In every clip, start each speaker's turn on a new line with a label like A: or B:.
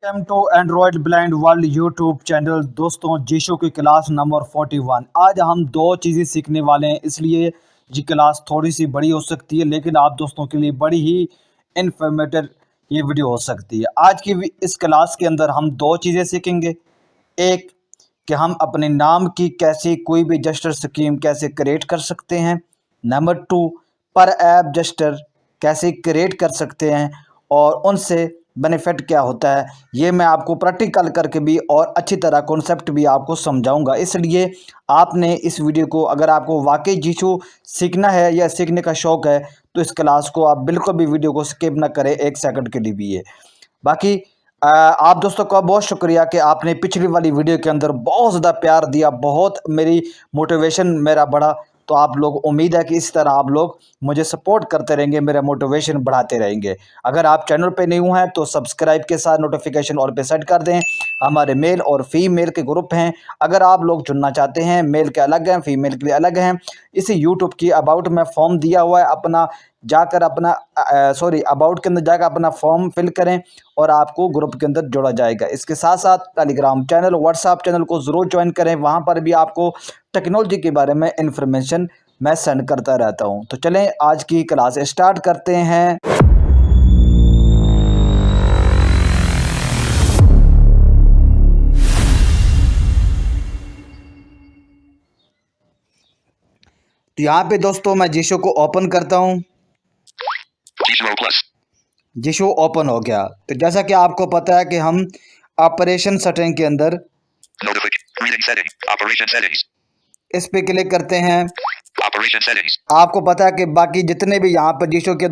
A: Welcome to Android blind world YouTube channel. दोस्तों, जीशो की क्लास नंबर 41। आज हम दो चीज़ें सीखने वाले हैं, इसलिए ये क्लास थोड़ी सी बड़ी हो सकती है, लेकिन आप दोस्तों के लिए बड़ी ही इन्फॉर्मेटिव ये वीडियो हो सकती है। आज की इस क्लास के अंदर हम दो चीज़ें सीखेंगे। एक, कि हम अपने नाम की कैसे कोई भी जस्टर स्कीम कैसे क्रिएट कर सकते हैं। नंबर टू, पर ऐप जस्टर कैसे क्रिएट कर सकते हैं और उनसे बेनिफिट क्या होता है, ये मैं आपको प्रैक्टिकल करके भी और अच्छी तरह कॉन्सेप्ट भी आपको समझाऊंगा। इसलिए आपने इस वीडियो को, अगर आपको वाकई जीशो सीखना है या सीखने का शौक़ है, तो इस क्लास को आप बिल्कुल भी वीडियो को स्किप ना करें एक सेकंड के लिए भी। ये बाकी आप दोस्तों का बहुत शुक्रिया कि आपने पिछली वाली वीडियो के अंदर बहुत ज़्यादा प्यार दिया, बहुत मेरी मोटिवेशन मेरा बढ़ा। तो आप लोग, उम्मीद है कि इस तरह आप लोग मुझे सपोर्ट करते रहेंगे, मेरा मोटिवेशन बढ़ाते रहेंगे। अगर आप चैनल पे न्यू हैं तो सब्सक्राइब के साथ नोटिफिकेशन ऑल पे सेट कर दें। हमारे मेल और फीमेल के ग्रुप हैं, अगर आप लोग चुनना चाहते हैं, मेल के अलग हैं, फीमेल के लिए अलग हैं। इसी यूट्यूब की अबाउट में फॉर्म दिया हुआ है, अपना जाकर अपना अबाउट के अंदर जाकर अपना फॉर्म फिल करें और आपको ग्रुप के अंदर जोड़ा जाएगा। इसके साथ साथ टेलीग्राम चैनल, व्हाट्सएप चैनल को ज़रूर ज्वाइन करें, वहाँ पर भी आपको टेक्नोलॉजी के बारे में इंफॉर्मेशन मैं सेंड करता रहता हूँ। तो चलें आज की क्लास स्टार्ट करते हैं। तो यहाँ पे दोस्तों मैं जीशो को ओपन करता हूँ। जीशो ओपन हो गया। तो जैसा कि आपको पता है कि हम ऑपरेशन सेटिंग के अंदर इस पे क्लिक करते हैं। आपको पता है कि बाकी जितने भी यहाँ पर जीशो के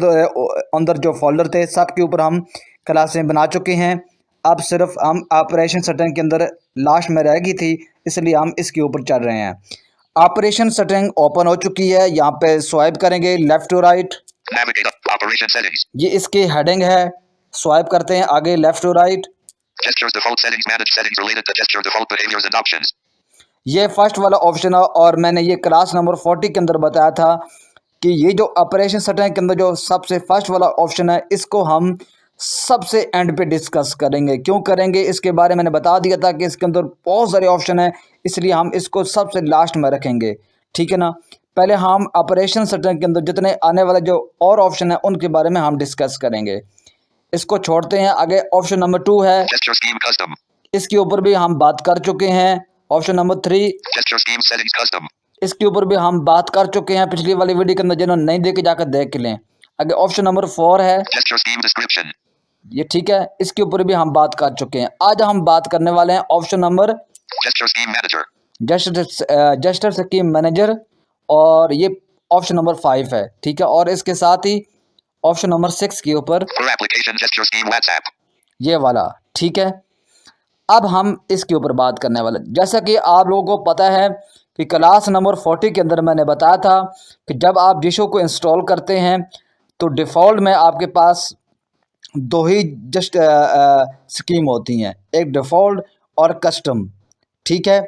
A: अंदर जो फोल्डर थे, सब के ऊपर हम क्लासें बना चुके हैं। अब सिर्फ हम ऑपरेशन सेटिंग के अंदर लास्ट में रह गई थी, इसलिए हम इसके ऊपर चल रहे हैं। ऑपरेशन सेटिंग ओपन हो चुकी है। यहाँ पे स्वाइप करेंगे लेफ्ट टू राइट, ये इसकी हेडिंग है। स्वाइप करते हैं आगे लेफ्ट टू राइट। ये फर्स्ट वाला ऑप्शन है और मैंने ये क्लास नंबर 40 के अंदर बताया था कि ये जो ऑपरेशन सेटिंग के अंदर जो सबसे फर्स्ट वाला ऑप्शन है, इसको हम सबसे एंड पे डिस्कस करेंगे। क्यों करेंगे, इसके बारे में मैंने बता दिया था कि इसके अंदर बहुत सारे ऑप्शन हैं, इसलिए हम इसको सबसे लास्ट में रखेंगे। ठीक है ना। पहले हम ऑपरेशन सेटिंग के अंदर जितने आने वाले जो और ऑप्शन है उनके बारे में हम डिस्कस करेंगे। इसको छोड़ते हैं। आगे ऑप्शन नंबर 2 है, इसके ऊपर भी हम बात कर चुके हैं। ऑप्शन नंबर 3, इसके ऊपर भी हम बात कर चुके हैं पिछली वाली वीडियो के अंदर, जिन्होंने नहीं देखे जाकर देख लें। आगे ऑप्शन नंबर 4 है, ये ठीक है, इसके ऊपर भी हम बात कर चुके हैं। आज हम बात करने वाले हैं option number Juster scheme manager, और ये ऑप्शन नंबर 5 है। ठीक है। और इसके साथ ही ऑप्शन नंबर 6 के ऊपर ये वाला। ठीक है। अब हम इसके ऊपर बात करने वाले, जैसा कि आप लोगों को पता है कि क्लास नंबर 40 के अंदर मैंने बताया था कि जब आप जीशो को इंस्टॉल करते हैं तो डिफ़ॉल्ट में आपके पास दो ही जस्ट स्कीम होती हैं, एक डिफ़ॉल्ट और कस्टम। ठीक है।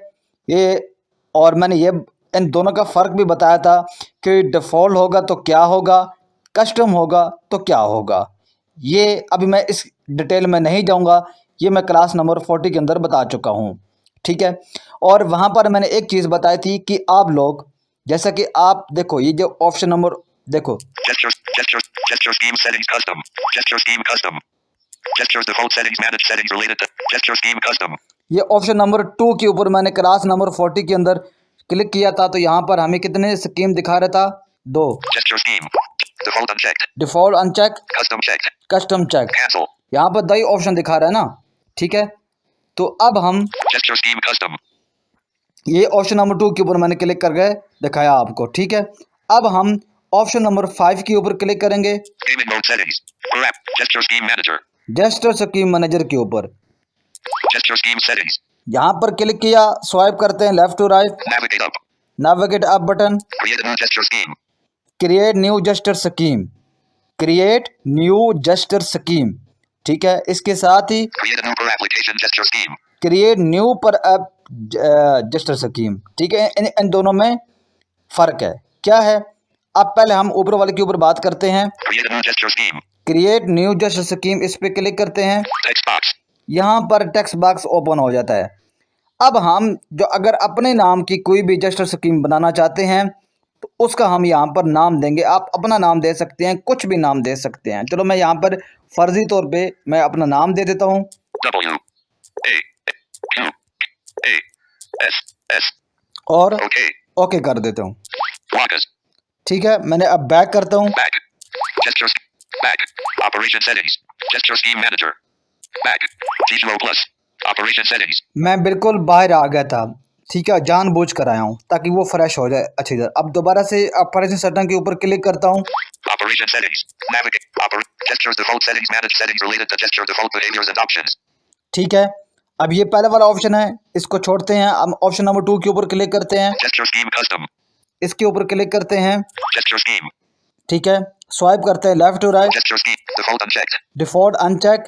A: ये, और मैंने ये इन दोनों का फ़र्क भी बताया था कि डिफ़ॉल्ट होगा तो क्या होगा, कस्टम होगा तो क्या होगा। ये अभी मैं इस डिटेल में नहीं जाऊंगा, ये मैं क्लास नंबर 40 के अंदर बता चुका हूँ। ठीक है। और वहाँ पर मैंने एक चीज़ बताई थी कि आप लोग, जैसा कि आप देखो, ये जो ऑप्शन नंबर देखो, ये ऑप्शन नंबर 2 के ऊपर मैंने क्लास नंबर 40 के अंदर क्लिक किया था, तो यहाँ पर हमें कितने स्कीम दिखा रहा था, 2। डिफॉल्ट अनचेक, कस्टम चेक, यहाँ पर 2 ऑप्शन दिखा रहा है ना। ठीक है। तो अब हम ये ऑप्शन नंबर 2 के ऊपर मैंने क्लिक करके दिखाया आपको। ठीक है। अब हम ऑप्शन नंबर 5 के ऊपर क्लिक करेंगे, जस्टर स्कीम मैनेजर के ऊपर। यहाँ पर क्लिक किया, स्वाइप करते हैं left to right, navigate up button, create new gesture scheme, create new gesture scheme. ठीक है। इसके साथ ही क्रिएट न्यू पर ऐप जस्टर स्कीम। ठीक है। इन दोनों में फ़र्क है, क्या है। अब पहले हम ऊपर वाले के ऊपर बात करते हैं, क्रिएट न्यू जस्टर स्कीम। इस पे क्लिक करते हैं। यहाँ पर टेक्स्ट बॉक्स ओपन हो जाता है। अब हम जो अगर अपने नाम की कोई भी जस्टर स्कीम बनाना चाहते हैं तो उसका हम यहाँ पर नाम देंगे। आप अपना नाम दे सकते हैं, कुछ भी नाम दे सकते हैं। चलो मैं यहाँ पर फर्जी तौर पे मैं अपना नाम दे देता हूँ और ओके कर देता हूँ। ठीक है, मैंने अब बैक करता हूँ। मैं बिल्कुल बाहर आ गया था, ठीक है, जानबूझ कर आया हूँ ताकि वो फ्रेश हो जाए अच्छी तरह। अब दोबारा से ऑपरेशन सेटिंग के ऊपर क्लिक करता हूँ। ठीक है, अब ये पहले वाला ऑप्शन है, इसको छोड़ते हैं। अब ऑप्शन नंबर 2 के ऊपर क्लिक करते हैं, इसके ऊपर क्लिक करते हैं। ठीक है, स्वाइप करते हैं left to right, default uncheck,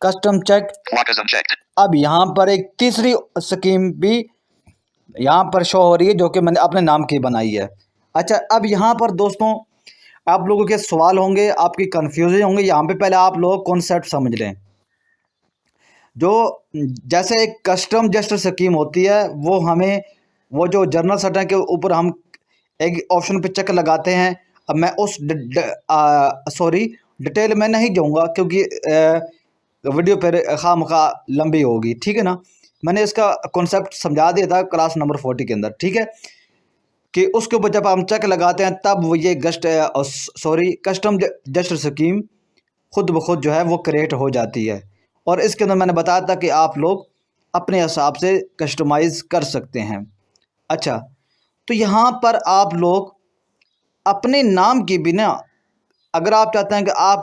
A: custom check. अब यहाँ पर एक तीसरी स्कीम भी यहाँ पर शो हो रही है जो कि मैंने अपने नाम की बनाई है। अच्छा, अब यहाँ पर दोस्तों आप लोगों के सवाल होंगे, आपकी कन्फ्यूजन होंगे। यहाँ पे पहले आप लोग कॉन्सेप्ट समझ लें। जो जैसे एक कस्टम जस्टर स्कीम होती है वो हमें वो जो जर्नल सेटिंग के ऊपर हम एक ऑप्शन पे चेक लगाते हैं। अब मैं उस डिटेल में नहीं जाऊंगा क्योंकि वीडियो फिर खामखा लंबी होगी, ठीक है ना। मैंने इसका कॉन्सेप्ट समझा दिया था क्लास नंबर 40 के अंदर, ठीक है, कि उसके ऊपर जब हम चेक लगाते हैं तब वो ये कस्टम जस्टर स्कीम खुद ब खुद जो है वो क्रिएट हो जाती है। और इसके अंदर मैंने बताया था कि आप लोग अपने हिसाब से कस्टमाइज़ कर सकते हैं। अच्छा, तो यहाँ पर आप लोग अपने नाम की बिना, अगर आप चाहते हैं कि आप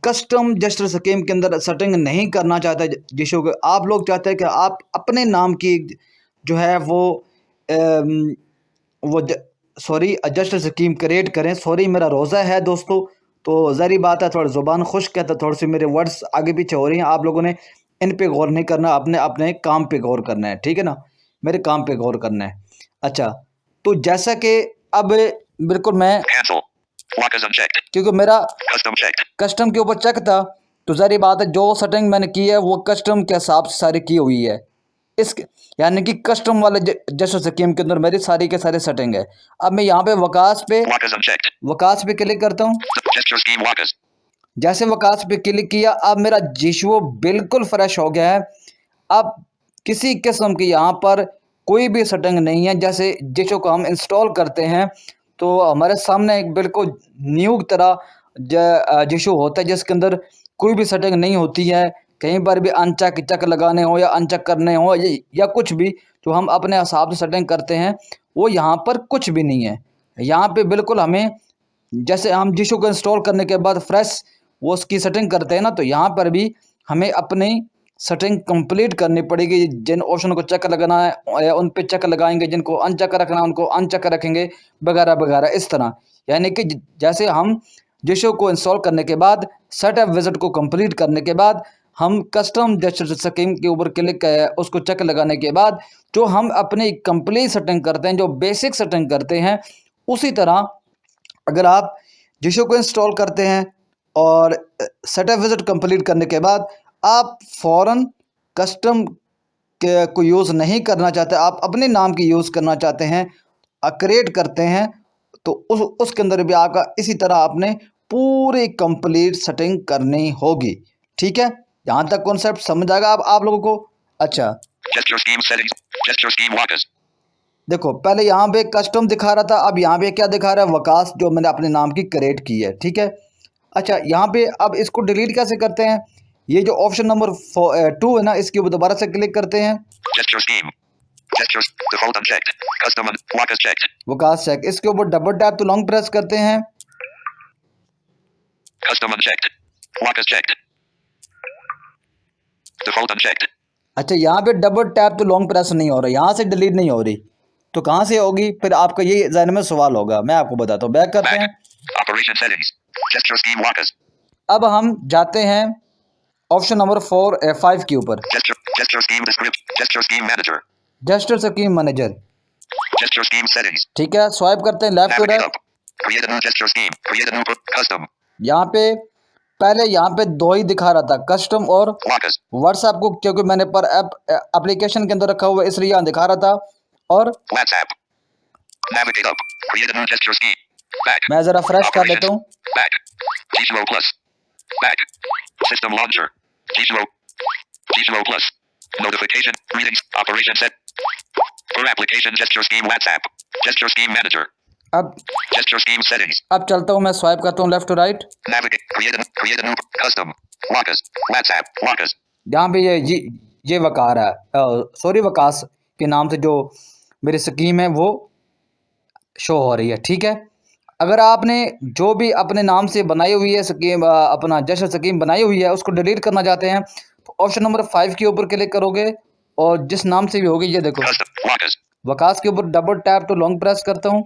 A: कस्टम जस्टर स्कीम के अंदर सेटिंग नहीं करना चाहते, जिसको कि आप लोग चाहते हैं कि आप अपने नाम की जो है वो जस्टर स्कीम क्रिएट करें। सॉरी, मेरा रोज़ा है दोस्तों, तो ज़ाहिर बात है थोड़ा ज़ुबान खुश्क है, तो थोड़ी सी मेरे वर्ड्स आगे पीछे हो रही हैं। आप लोगों ने इन पे गौर नहीं करना, अपने अपने काम पे गौर करना है, ठीक है ना, मेरे काम पे गौर करना है। अच्छा, तो जैसा कि अब बिल्कुल मैं क्योंकि मेरा कस्टम के ऊपर चेक था, तो ज़ाहिर बात है जो सेटिंग मैंने की है वो कस्टम के हिसाब से सारी की हुई है। इस यानी कि कस्टम वाले जस्टर स्कीम के अंदर मेरी सारी के सारे सेटिंग है। अब मैं यहाँ पे वकास पे क्लिक करता हूँ। जैसे वकास पे क्लिक किया, अब मेरा जिशो बिल्कुल फ्रेश हो गया है। अब किसी किस्म की यहाँ पर कोई भी सेटिंग नहीं है। जैसे जिशो को हम इंस्टॉल करते हैं तो हमारे सामने एक बिल्कुल न्यू तरह जिशो होता है जिसके अंदर कोई भी सेटिंग नहीं होती है। कहीं पर भी अनचेक चेक लगाने हो या अनचेक करने हो या कुछ भी जो हम अपने हिसाब से सेटिंग करते हैं वो यहाँ पर कुछ भी नहीं है। यहाँ पे बिल्कुल हमें जैसे हम जिशो को इंस्टॉल करने के बाद फ्रेश वो उसकी सेटिंग करते हैं ना, तो यहाँ पर भी हमें अपनी सेटिंग कंप्लीट करनी पड़ेगी। जिन ऑप्शन को चेक लगाना है उन पे चेक लगाएंगे, जिनको अनचेक रखना है उनको अनचेक रखेंगे, वगैरह वगैरह इस तरह। यानी कि जैसे हम जिशो को इंस्टॉल करने के बाद सेटअप विजिट को कंप्लीट करने के बाद हम कस्टम जस्टर स्कीम के ऊपर क्लिक उसको चेक लगाने के बाद जो हम अपनी कंप्लीट सेटिंग करते हैं, जो बेसिक सेटिंग करते हैं, उसी तरह अगर आप जिशो को इंस्टॉल करते हैं और सेटअप विजिट कंप्लीट करने के बाद आप फ़ौरन कस्टम के को यूज़ नहीं करना चाहते, आप अपने नाम की यूज़ करना चाहते हैं, क्रिएट करते हैं, तो उसके अंदर भी आपका इसी तरह आपने पूरी कंप्लीट सेटिंग करनी होगी। ठीक है, यहाँ तक कॉन्सेप्ट समझ आएगा आप लोगों को। अच्छा, देखो पहले यहाँ पे कस्टम दिखा रहा था, अब यहाँ पे क्या दिखा रहा है, वकास, जो मैंने अपने नाम की क्रिएट की है। ठीक है, अच्छा यहाँ पे अब इसको डिलीट कैसे करते हैं, ये जो ऑप्शन नंबर 2 है ना, इसके ऊपर दोबारा से क्लिक करते हैं। वकास चेक, इसके ऊपर डबल टैप तो लॉन्ग प्रेस करते हैं। अच्छा, यहाँ पे डबल टैप तो लॉन्ग प्रेस नहीं हो रहा, यहाँ से डिलीट नहीं हो रही, तो कहाँ से होगी? फिर आपका ये ज़हन में सवाल होगा, मैं आपको बताता हूँ। बैक करते हैं, अब हम जाते हैं ऑप्शन नंबर 5 के ऊपर, जस्टर स्कीम मैनेजर। ठीक है, स्वाइप करते हैं लेफ्ट टू राइट। यहाँ पे पहले यहाँ पे दो ही दिखा रहा था, कस्टम और
B: Lockers.
A: व्हाट्सएप को, क्योंकि मैंने पर ऐप एप्लीकेशन के अंदर रखा हुआ है इसलिए यहाँ दिखा रहा था। और
B: WhatsApp. Navigate up. Create a new gesture scheme. Back.
A: मैं जरा फ्रेश कर लेता
B: Operations.
A: हूँ।
B: Back. Gizmo Plus. Back. System launcher. Gizmo. Gizmo Plus. Notification. Greetings. Operation set. For application gesture scheme WhatsApp. Gesture scheme manager.
A: अब
B: Gesture scheme settings.
A: अब चलता हूँ, मैं स्वाइप करता हूँ left to right.
B: Navigate. Create a new custom. Lockers. WhatsApp. Lockers.
A: यहाँ पे ये वकार है, सॉरी वकास के नाम से जो मेरी स्कीम है वो शो हो रही है। ठीक है, अगर आपने जो भी अपने नाम से बनाई हुई है स्कीम, अपना जैसे स्कीम बनाई हुई है उसको डिलीट करना चाहते हैं तो ऑप्शन नंबर 5 के ऊपर क्लिक करोगे और जिस नाम से भी होगी, ये देखो
B: Custom. Lockers.
A: वकास के ऊपर double tap to long press करता हूँ।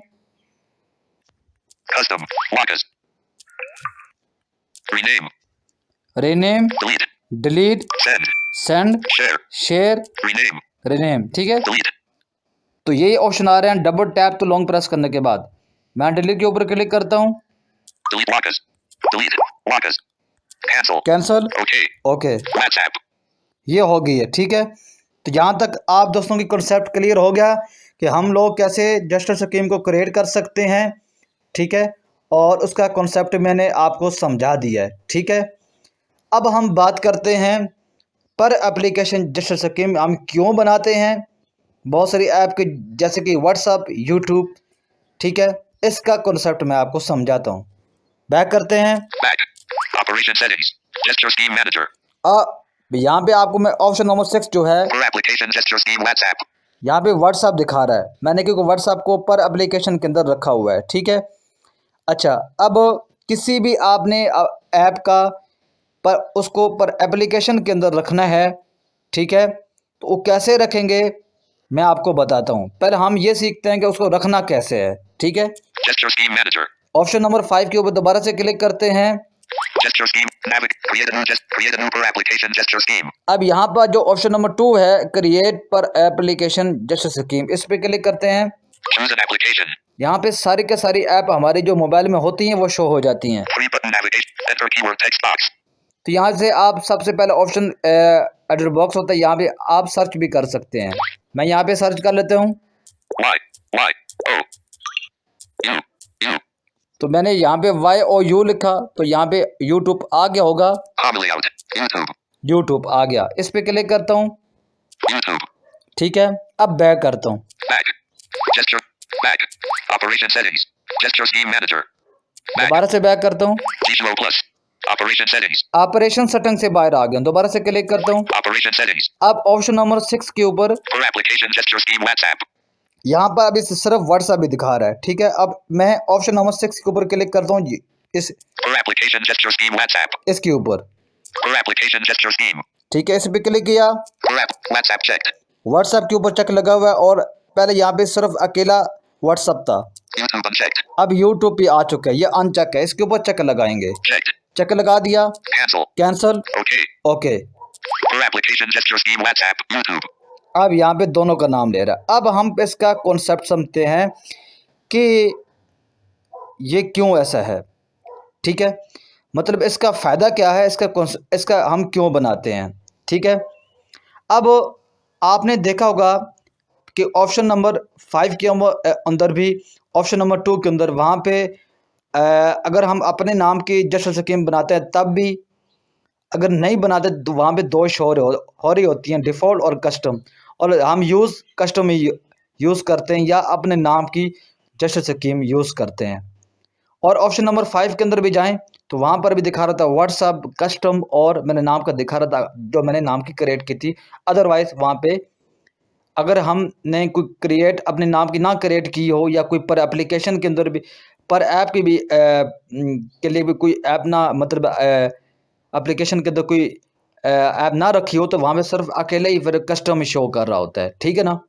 B: Custom. Lockers. Rename.
A: Rename,
B: Delete.
A: Delete,
B: Send.
A: Send,
B: Share.
A: Share,
B: Rename.
A: Rename. ठीक है,
B: Delete.
A: तो यही ऑप्शन आ रहे हैं double tap to long press करने के बाद। मैं डिलीट के ऊपर क्लिक करता हूँ,
B: Delete lockers. Delete. Lockers. Cancel.
A: Cancel,
B: Okay.
A: Okay,
B: WhatsApp.
A: ये हो गई है। ठीक है, तो यहाँ तक आप दोस्तों की कॉन्सेप्ट क्लियर हो गया कि हम लोग कैसे जस्टर स्कीम को क्रिएट कर सकते हैं। ठीक है, और उसका कॉन्सेप्ट मैंने आपको समझा दिया है। ठीक है, अब हम बात करते हैं पर एप्लीकेशन जस्टर स्कीम हम क्यों बनाते हैं। बहुत सारी ऐप के जैसे कि व्हाट्सअप, यूट्यूब। ठीक है, इसका कॉन्सेप्ट मैं आपको समझाता हूँ। बैक करते हैं।
B: Back. Operation settings. Gesture scheme manager.
A: यहाँ पे आपको मैं ऑप्शन नंबर 6 जो है
B: For application gesture scheme WhatsApp.
A: यहाँ पे व्हाट्सअप दिखा रहा है, मैंने क्योंकि व्हाट्सअप को पर एप्लीकेशन के अंदर रखा हुआ है। ठीक है, अच्छा, अब किसी भी आपने ऐप का पर उसको पर एप्लीकेशन के अंदर रखना है। ठीक है, तो वो कैसे रखेंगे मैं आपको बताता हूँ। पहले हम ये सीखते हैं कि उसको रखना कैसे है। ठीक है,
B: Gesture scheme manager.
A: Option number 5 के ऊपर दोबारा से क्लिक करते हैं।
B: Gesture scheme. Create a new per application gesture scheme.
A: अब यहाँ पर जो ऑप्शन नंबर 2 है, क्रिएट पर एप्लीकेशन जस्टर स्कीम, इस पे क्लिक करते हैं।
B: Choose an application.
A: यहाँ पे सारी के सारी ऐप हमारी जो मोबाइल में होती हैं वो शो हो जाती हैं।
B: 3 button navigation. Enter keyword text box.
A: तो यहाँ से आप सबसे पहले ऑप्शन एड्रेस बॉक्स होता है, यहाँ पे आप सर्च भी कर सकते हैं। मैं यहाँ पे सर्च कर लेता हूँ,
B: Y O U U.
A: तो मैंने यहाँ पे YOU लिखा तो यहाँ पे यूट्यूब आ गया होगा।
B: Commonly out. YouTube.
A: यूट्यूब आ गया, इस पे क्लिक करता हूँ।
B: YouTube.
A: ठीक है, अब बैक करता हूँ।
B: Back. Gesture. Back. Operation settings. Gesture scheme manager. Back.
A: दोबारा से बैक करता हूँ।
B: Gizmo Plus. Operation settings.
A: Operation setting से बाहर आ गया, दोबारा से क्लिक करता हूँ।
B: Operation settings.
A: अब ऑप्शन नंबर 6 के ऊपर
B: For application gesture scheme WhatsApp.
A: यहाँ पर अभी सिर्फ व्हाट्सएप भी दिखा रहा है। ठीक है, अब मैं ऑप्शन नंबर 6 के ऊपर क्लिक करता हूँ, इस
B: For application gesture scheme WhatsApp.
A: इसके ऊपर।
B: For application gesture scheme.
A: ठीक है, इस पे क्लिक किया,
B: For WhatsApp checked.
A: व्हाट्सएप के ऊपर चेक लगा हुआ है और पहले यहाँ पे सिर्फ अकेला व्हाट्सएप था,
B: YouTube unchecked.
A: अब यूट्यूब पे आ चुका है, ये अनचेक है, इसके ऊपर चेक लगाएंगे।
B: Checked.
A: चेक लगा दिया,
B: Cancel.
A: Cancel,
B: Okay.
A: Okay.
B: For application gesture scheme WhatsApp. YouTube.
A: अब यहाँ पे दोनों का नाम ले रहा है। अब हम इसका कॉन्सेप्ट समझते हैं कि ये क्यों ऐसा है। ठीक है, मतलब इसका फ़ायदा क्या है, इसका हम क्यों बनाते हैं। ठीक है, अब आपने देखा होगा कि ऑप्शन नंबर 5 के अंदर भी ऑप्शन नंबर 2 के अंदर वहाँ पे अगर हम अपने नाम की जस्टर स्कीम बनाते हैं तब भी, अगर नहीं बनाते तो वहाँ पे दो शो हो रही होती हैं, डिफ़ॉल्ट और कस्टम। और हम कस्टम यूज़ करते हैं या अपने नाम की जस्टर स्कीम यूज़ करते हैं। और ऑप्शन नंबर 5 के अंदर भी जाएं तो वहाँ पर भी दिखा रहा था व्हाट्सअप, कस्टम और मैंने नाम का दिखा रहा था जो मैंने नाम की क्रिएट की थी। अदरवाइज़ वहाँ पे अगर हमने कोई क्रिएट अपने नाम की ना क्रिएट की हो या कोई पर एप्लीकेशन के अंदर भी पर ऐप की भी के लिए भी कोई ऐप ना, मतलब एप्लीकेशन के अंदर कोई ऐप ना रखी हो तो वहाँ पे सिर्फ अकेले ही फिर कस्टम शो कर रहा होता है। ठीक है ना,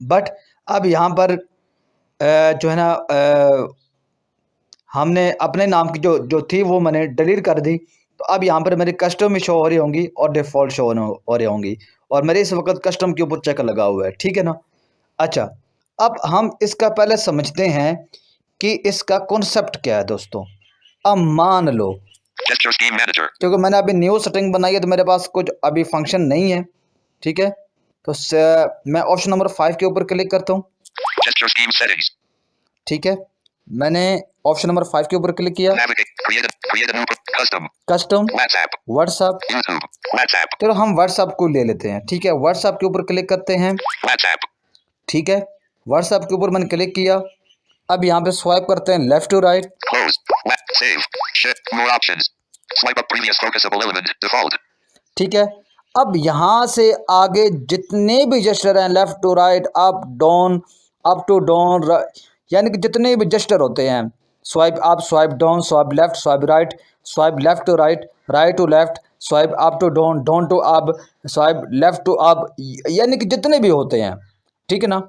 A: बट अब यहाँ पर जो है ना हमने अपने नाम की जो थी वो मैंने डिलीट कर दी, तो अब यहाँ पर मेरी कस्टम शो हो रही होंगी और डिफ़ॉल्ट शो हो रही होंगी और मेरे इस वक्त कस्टम के ऊपर चेक लगा हुआ है। ठीक है ना, अच्छा, अब हम इसका पहले समझते हैं कि इसका कॉन्सेप्ट क्या है दोस्तों। अब मान लो
B: Gesture scheme manager.
A: क्योंकि मैंने अभी न्यू सेटिंग बनाई है तो मेरे पास कुछ अभी फंक्शन नहीं है, ठीक है। तो मैं ऑप्शन नंबर 5 के ऊपर क्लिक करता हूँ,
B: Gesture scheme settings.
A: ठीक है। मैंने ऑप्शन नंबर 5 के ऊपर क्लिक किया,
B: Navigate. Create a new custom.
A: Custom
B: WhatsApp.
A: WhatsApp.
B: YouTube. WhatsApp.
A: चलो हम व्हाट्सएप को ले लेते हैं, ठीक है। व्हाट्सएप के ऊपर क्लिक करते हैं,
B: WhatsApp.
A: ठीक है। व्हाट्सएप के ऊपर मैंने क्लिक किया। अब यहाँ पे स्वाइप करते हैं left to right,
B: Close. Save. Shift. More options. Swipe up previous focusable element. Default.
A: ठीक है। अब यहाँ से आगे जितने भी जेस्चर हैं, left to right, up down, up to down, यानी कि जितने भी जेस्चर होते हैं, swipe up, swipe down, swipe left, swipe right, swipe left to right, right to left, swipe up to down, down to up, swipe left to up, यानी कि जितने भी होते हैं, ठीक है ना,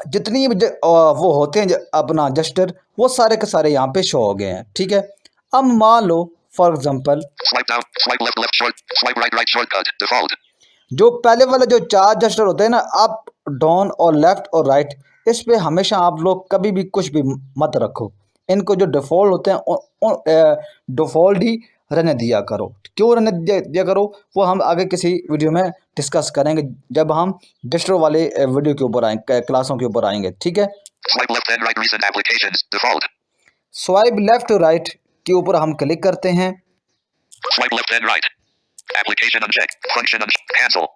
A: जितनी भी वो होते हैं अपना जेस्चर, वो सारे के सारे यहाँ पे शो हो गए हैं, ठीक है। अब मान लो for example
B: Swipe down. Swipe left. Left short. Swipe right. Right shortcut. Default.
A: जो पहले वाला जो 4 जेस्चर होते हैं ना, अप डाउन और लेफ्ट और राइट, इस पे हमेशा आप लोग कभी भी कुछ भी मत रखो। इनको जो डिफ़ॉल्ट होते हैं डिफ़ॉल्ट ही रहने दिया करो। क्यों रहने दिया करो, वो हम आगे किसी वीडियो में डिस्कस करेंगे जब हम जेस्चर वाले वीडियो के ऊपर आएंगे, क्लासों के ऊपर आएंगे, ठीक है।
B: Swipe left and right. Recent applications. Default.
A: Swipe left right के ऊपर हम क्लिक करते हैं,
B: Swipe left and right. Application unchecked. Function unchecked. Cancel.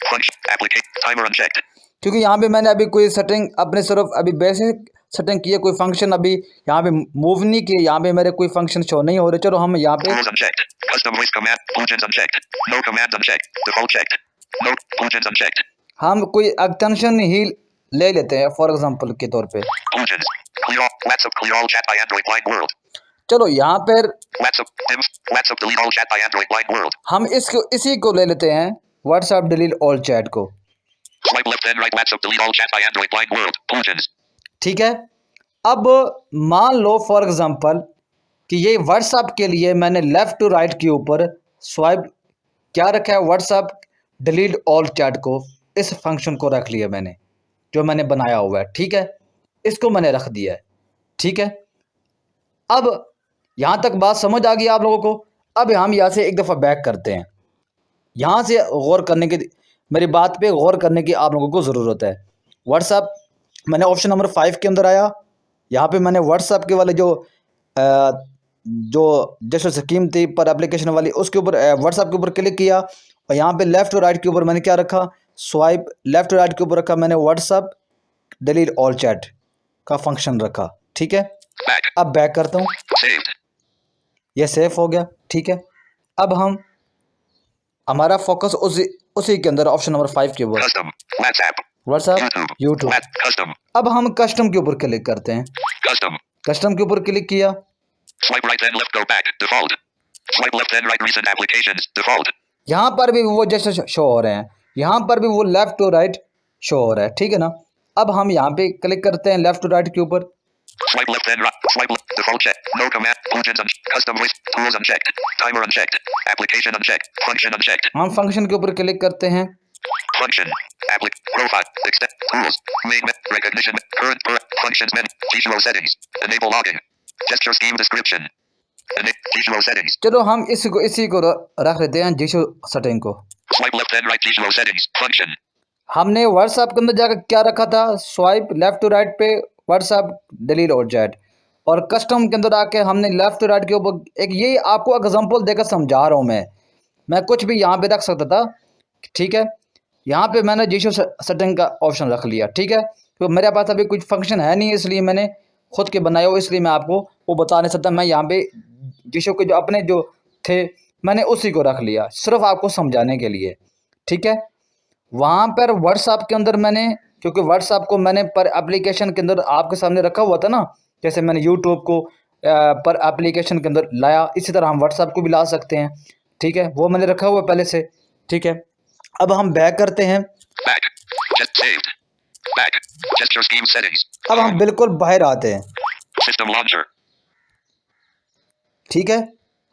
B: Function. Applicate. Timer unchecked.
A: क्योंकि यहाँ पे मैंने अभी कोई सेटिंग अपने सिर्फ अभी बेसिक सेटिंग की है, कोई फंक्शन अभी यहाँ पे मूव नहीं किए, यहाँ पे मेरे कोई फंक्शन शो नहीं हो रहे। चलो हम यहाँ पे
B: Tools unchecked. Custom voice command. Functions unchecked. No commands unchecked. Default checked. No functions unchecked.
A: हम कोई एक्सटेंशन ही ले लेते हैं फॉर एग्जांपल के तौर पे।
B: Functions. Clear all. WhatsApp. Clear all chat by Android blind world.
A: चलो यहाँ पर
B: WhatsApp. Dims. WhatsApp. Delete all chat by Android blind world.
A: हम इसी को ले लेते हैं, व्हाट्सएप डिलीट ऑल चैट को,
B: Swipe left and right. WhatsApp. Delete all chat by Android blind world. Functions.
A: ठीक है। अब मान लो फॉर एग्जांपल कि ये व्हाट्सएप के लिए मैंने लेफ्ट टू राइट के ऊपर स्वाइप क्या रखा है, व्हाट्सएप डिलीट ऑल चैट को, इस फंक्शन को रख लिया मैंने, जो मैंने बनाया हुआ है, ठीक है। इसको मैंने रख दिया है, ठीक है। अब यहाँ तक बात समझ आ गई आप लोगों को। अब हम यहाँ से एक दफ़ा बैक करते हैं, यहाँ से गौर करने की, मेरी बात पे गौर करने की आप लोगों को ज़रूरत है। व्हाट्सएप मैंने ऑप्शन नंबर 5 के अंदर आया, यहाँ पे मैंने व्हाट्सएप के वाले जो जैसे स्कीम थी पर एप्लीकेशन वाली, उसके ऊपर व्हाट्सएप के ऊपर क्लिक किया और यहाँ पे लेफ़्ट और राइट के ऊपर मैंने क्या रखा, स्वाइप लेफ़्ट और राइट के ऊपर रखा मैंने व्हाट्सएप डिलीट ऑल चैट का फंक्शन रखा, ठीक है।
B: Back.
A: अब बैक करता हूँ,
B: Saved.
A: ये सेफ हो गया, ठीक है। अब हम हमारा फोकस उसी के अंदर ऑप्शन नंबर 5 के ऊपर,
B: Custom. WhatsApp.
A: WhatsApp YouTube.
B: Custom.
A: अब हम कस्टम के ऊपर क्लिक करते हैं,
B: Custom.
A: कस्टम के ऊपर क्लिक किया।
B: Swipe right and left. Go back. Default. Swipe left and right. Recent applications. Default.
A: यहाँ पर भी वो जैसे शो हो रहे हैं, यहाँ पर भी वो लेफ्ट टू राइट शो हो रहा है, ठीक है ना। अब हम यहाँ पे क्लिक करते हैं लेफ्ट टू राइट के ऊपर,
B: Swipe left and right. Swipe left. Default check. No command. Functions unchecked. Custom voice. Tools unchecked. Timer unchecked. Application unchecked. Function unchecked.
A: हम फंक्शन के ऊपर क्लिक करते हैं,
B: Function. Profile. Extend. Tools. Main. Recognition. Current. Functions menu. Visual settings. Enable logging. Gesture scheme description. Visual settings.
A: चलो हम इसी को रख लेते हैं जीशो सेटिंग को।
B: Swipe left and right. Visual settings. Function.
A: हमने व्हाट्सएप के अंदर जाकर क्या रखा था, स्वाइप लेफ्ट टू राइट पे व्हाट्सएप डिलीट और चैट, और कस्टम के अंदर आके हमने लेफ्ट टू राइट के ऊपर एक, ये आपको एग्जांपल देकर समझा रहा हूँ मैं कुछ भी यहाँ पे रख सकता था, ठीक है। यहाँ पे मैंने जीशो सेटिंग का ऑप्शन रख लिया, ठीक है। तो मेरे पास अभी कुछ फंक्शन है नहीं, इसलिए मैंने खुद के बनाए हो, इसलिए मैं आपको वो बता नहीं सकता। मैं यहाँ पे जीशो के जो अपने जो थे मैंने उसी को रख लिया, सिर्फ आपको समझाने के लिए, ठीक है। वहाँ पर व्हाट्सएप के अंदर मैंने, क्योंकि व्हाट्सएप को मैंने पर एप्लीकेशन के अंदर आपके सामने रखा हुआ था ना, जैसे मैंने यूट्यूब को पर एप्लीकेशन के अंदर लाया, इसी तरह हम व्हाट्सएप को भी ला सकते हैं, ठीक है। वो मैंने रखा हुआ पहले से, ठीक है। अब हम बैक करते हैं,
B: Back. Just saved. Back. Gesture scheme settings.
A: अब हम बिल्कुल बाहर आते हैं,
B: System launcher.
A: ठीक है।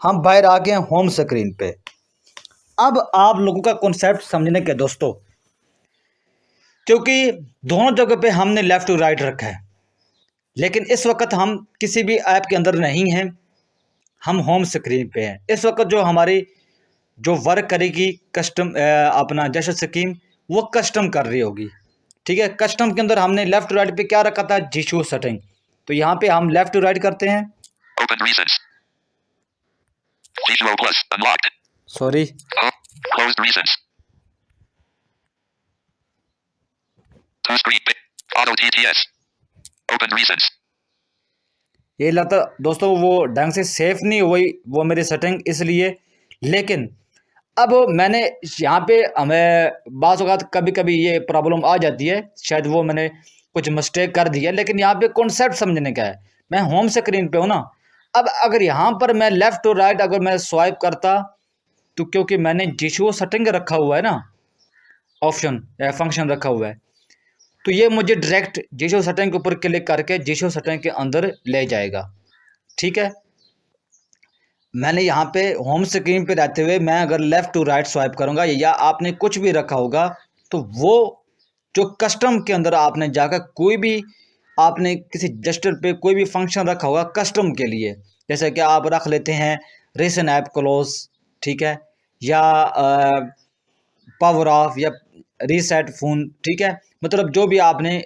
A: हम बाहर आ गए हैं होम स्क्रीन पे। अब आप लोगों का कॉन्सेप्ट समझने के दोस्तों, क्योंकि दोनों जगह पे हमने लेफ़्ट टू राइट रखा है, लेकिन इस वक्त हम किसी भी ऐप के अंदर नहीं हैं, हम होम स्क्रीन पे हैं इस वक्त। जो हमारी जो वर्क करेगी कस्टम अपना जेस्चर स्कीम वो कस्टम कर रही होगी, ठीक है। कस्टम के अंदर हमने लेफ्ट टू राइट पे क्या रखा था, जेस्चर सेटिंग। तो यहाँ पे हम लेफ्ट टू राइट करते हैं।
B: Open recents. Gizmo Plus unlocked.
A: Sorry,
B: Closed recents. Two screen. Auto TTS. Open recents.
A: ये लगता दोस्तों वो ढंग से सेफ नहीं हुई वो मेरी सेटिंग, इसलिए। लेकिन अब मैंने यहाँ पे हमें बाज़ औक़ात कभी कभी ये प्रॉब्लम आ जाती है, शायद वो मैंने कुछ मिस्टेक कर दी है, लेकिन यहाँ पे कॉन्सेप्ट समझने का है। मैं होम स्क्रीन पे हूँ ना। अब अगर यहाँ पर मैं लेफ़्ट टू राइट अगर मैं स्वाइप करता, तो क्योंकि मैंने जेस्चर सेटिंग रखा हुआ है ना, ऑप्शन या फंक्शन रखा हुआ है, तो ये मुझे डायरेक्ट जेस्चर सेटिंग के ऊपर क्लिक करके जेस्चर सेटिंग के अंदर ले जाएगा, ठीक है। मैंने यहाँ पे होम स्क्रीन पे रहते हुए मैं अगर लेफ़्ट टू राइट स्वाइप करूँगा या आपने कुछ भी रखा होगा, तो वो जो कस्टम के अंदर आपने जाकर कोई भी आपने किसी जेस्चर पे कोई भी फंक्शन रखा होगा कस्टम के लिए, जैसे कि आप रख लेते हैं रीसेंट ऐप क्लोज, ठीक है, या पावर ऑफ या रीसेट फ़ोन, ठीक है। मतलब जो भी आपने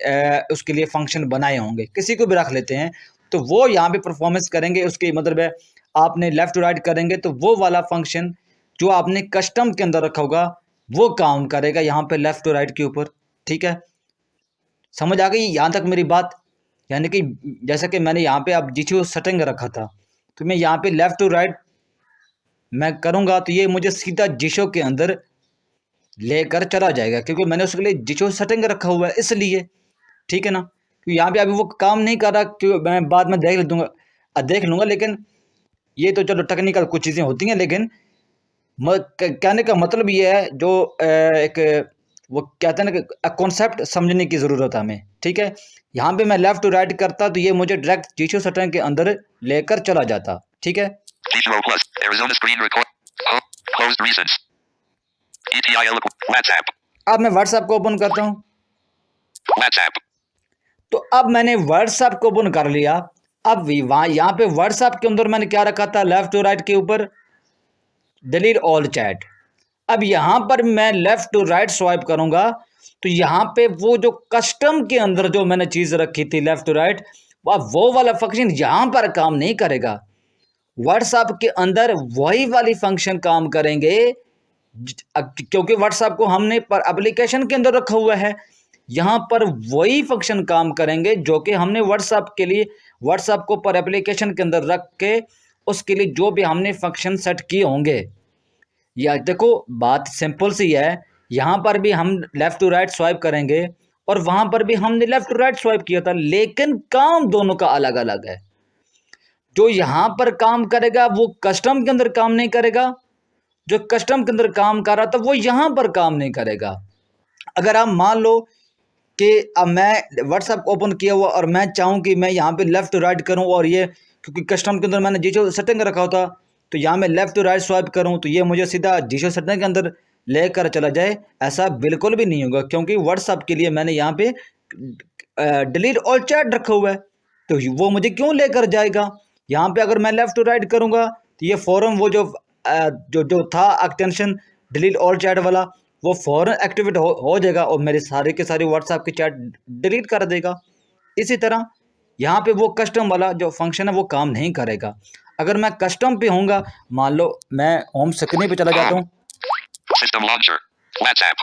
A: उसके लिए फंक्शन बनाए होंगे, किसी को भी रख लेते हैं, तो वो यहाँ पे परफॉर्मेंस करेंगे। उसकी मतलब है आपने लेफ़्ट टू राइट करेंगे तो वो वाला फंक्शन जो आपने कस्टम के अंदर रखा होगा वो काम करेगा यहाँ पे लेफ़्ट टू राइट के ऊपर, ठीक है। समझ आ गई यहाँ तक मेरी बात? यानी कि जैसा कि मैंने यहाँ पे अब जेस्चर सेटिंग रखा था, तो मैं यहाँ पे लेफ़्ट टू राइट मैं करूँगा तो ये मुझे सीधा जेस्चर के अंदर लेकर चला जाएगा, क्योंकि मैंने उसके लिए जेस्चर सेटिंग रखा हुआ है इसलिए, ठीक है ना। क्योंकि यहाँ पे अभी वो काम नहीं कर रहा, क्यों मैं बाद में देख लूँगा। लेकिन ये तो चलो टेक्निकल कुछ चीज़ें होती हैं, लेकिन कहने का मतलब ये है जो एक वो कहते हैं ना कि कॉन्सेप्ट समझने की ज़रूरत है हमें, ठीक है। यहाँ पे मैं लेफ़्ट टू राइट करता तो ये मुझे डायरेक्ट जेस्चर सेटिंग के अंदर लेकर चला जाता, ठीक है।
B: Gizmo Plus. Arizona screen record. Oh, closed recents. ETIL. WhatsApp.
A: अब मैं व्हाट्सएप को ओपन करता हूँ।
B: WhatsApp.
A: तो अब मैंने व्हाट्सएप को ओपन कर लिया। अब वहाँ यहाँ पे व्हाट्सएप के अंदर मैंने क्या रखा था, लेफ़्ट टू राइट के ऊपर डिलीट ऑल चैट। अब यहाँ पर मैं लेफ़्ट टू राइट स्वाइप करूँगा तो यहाँ पे वो जो कस्टम के अंदर जो मैंने चीज़ रखी थी लेफ़्ट टू राइट, वो वाला फंक्शन यहाँ पर काम नहीं करेगा। व्हाट्सएप के अंदर वही वाली फंक्शन काम करेंगे, क्योंकि व्हाट्सएप को हमने पर एप्लीकेशन के अंदर रखा हुआ है। यहाँ पर वही फंक्शन काम करेंगे जो कि हमने व्हाट्सएप के लिए व्हाट्सएप को पर एप्लीकेशन के अंदर रख के उसके लिए जो भी हमने फंक्शन सेट किए होंगे। या देखो बात सिंपल सी है, यहाँ पर भी हम लेफ़्ट टू राइट स्वाइप करेंगे और वहाँ पर भी हमने लेफ़्ट टू राइट स्वाइप किया था, लेकिन काम दोनों का अलग अलग है। जो यहाँ पर काम करेगा वो कस्टम के अंदर काम नहीं करेगा, जो कस्टम के अंदर काम कर रहा था वो यहाँ पर काम नहीं करेगा। अगर आप मान लो कि अब मैं व्हाट्सएप ओपन किया हुआ और मैं चाहूँ कि मैं यहाँ पे लेफ़्ट टू राइट करूँ, और ये क्योंकि कस्टम के अंदर मैंने जेस्चर सेटिंग रखा होता, तो यहाँ मैं लेफ़्ट टू राइट स्वाइप करूँ तो ये मुझे सीधा जेस्चर सेटिंग के अंदर लेकर चला जाए, ऐसा बिल्कुल भी नहीं होगा। क्योंकि व्हाट्सएप के लिए मैंने यहाँ पे डिलीट ऑल चैट रखा हुआ है, तो वो मुझे क्यों लेकर जाएगा। यहाँ पे अगर मैं लेफ़्ट टू राइट करूँगा तो ये फ़ौरन वो जो था एक्सटेंशन डिलीट ऑल चैट वाला, वो फ़ौरन एक्टिवेट हो जाएगा और मेरे सारे के सारे व्हाट्सएप की चैट डिलीट कर देगा। इसी तरह यहाँ पे वो कस्टम वाला जो फंक्शन है वो काम नहीं करेगा। अगर मैं कस्टम पे होऊंगा, मान लो मैं होम स्क्रीन पे चला जाता हूँ,
B: System launcher. WhatsApp.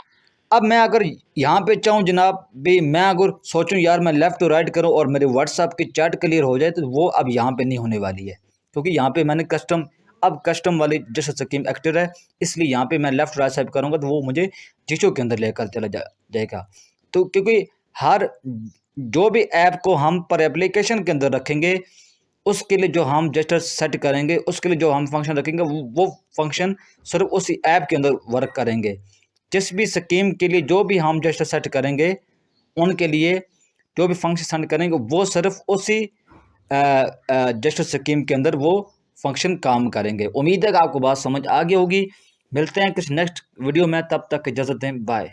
A: अब मैं अगर यहाँ पे चाहूँ जनाब भी, मैं अगर सोचूं यार मैं लेफ़्ट टू राइट करूँ और मेरे व्हाट्सएप की चैट क्लियर हो जाए, तो वो अब यहाँ पे नहीं होने वाली है, क्योंकि यहाँ पे मैंने कस्टम वाली जेस्चर स्कीम एक्टिव है। इसलिए यहाँ पे मैं लेफ़्ट राइट स्वाइप करूँगा तो वो मुझे जेस्चर के अंदर लेकर चला जाएगा। तो क्योंकि हर जो भी ऐप को हम पर एप्लीकेशन के अंदर रखेंगे, उसके लिए जो हम जेस्चर सेट करेंगे, उसके लिए जो हम फंक्शन रखेंगे, वो फंक्शन सिर्फ उसी ऐप के अंदर वर्क करेंगे। जिस भी स्कीम के लिए जो भी हम जेस्चर सेट करेंगे, उनके लिए जो भी फंक्शन सेट करेंगे वो सिर्फ उसी जेस्चर स्कीम के अंदर वो फंक्शन काम करेंगे। उम्मीद है कि आपको बात समझ आ गई होगी। मिलते हैं किसी नेक्स्ट वीडियो में, तब तक इजाज़त दें, बाय।